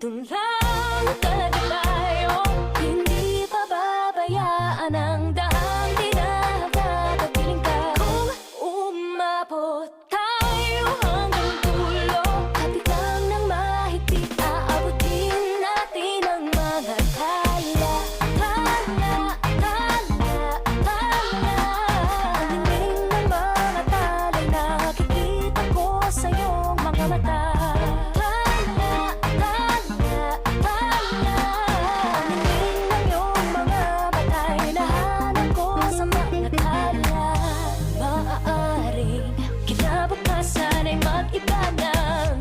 dito lang talaga tayo. Hindi pababayaan ang daang tinahagatapiling ka. Kung umabot tayo hanggang dulo, kapit lang ng mahigpit, aabutin natin ang mga tala. Panining ng mga talay, nakikita ko sa iyong mga mata. Kinabukasan ay mag-iba ng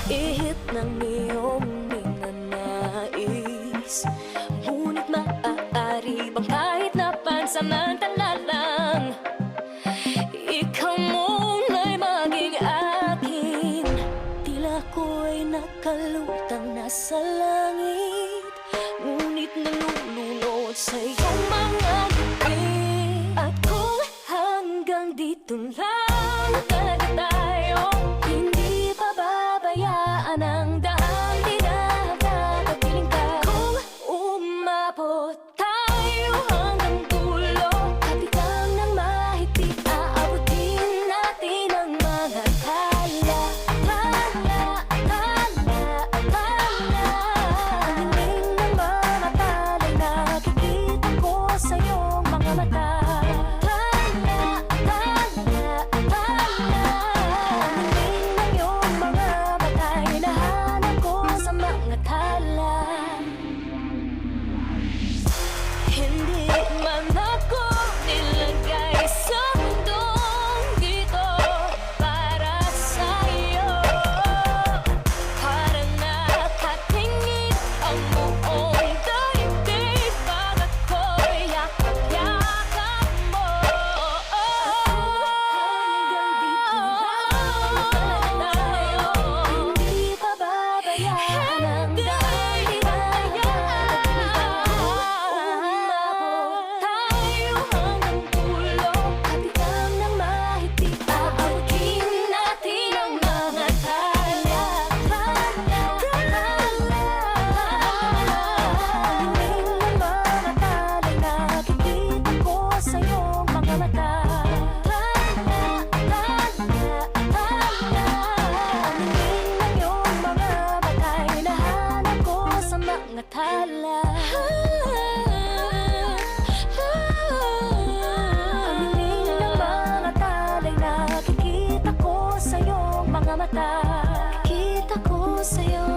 ihip ng iyong ninanais. Ngunit maaari bang kahit na pansamantala lang, ikaw muna'y maging akin? Tila ko'y nakalutang nasa langit, ngunit nalulunod sa iyong mga ngiti. At kung hanggang dito lang talaga tayo, hindi pababayaan ang daang tinahagatapiling ka. Kung umabot tayo hanggang dulo, kapit lang ng mahigpit, aabutin natin ang mga tala. Panining ng mga talay, nakikita ko sa iyong mga mata. Hindi man ako nilagay sa mundong dito para sa'yo. Para nakatingin ang buong daigdig pag ako'y yakap-yakap mo. Hanggang dito lang tayo, hindi pababayaan ang daang tinahagatapiling ka. Tala. Panining ng mga talay, nakikita ko sa iyong mga mata. Kita ko sa iyong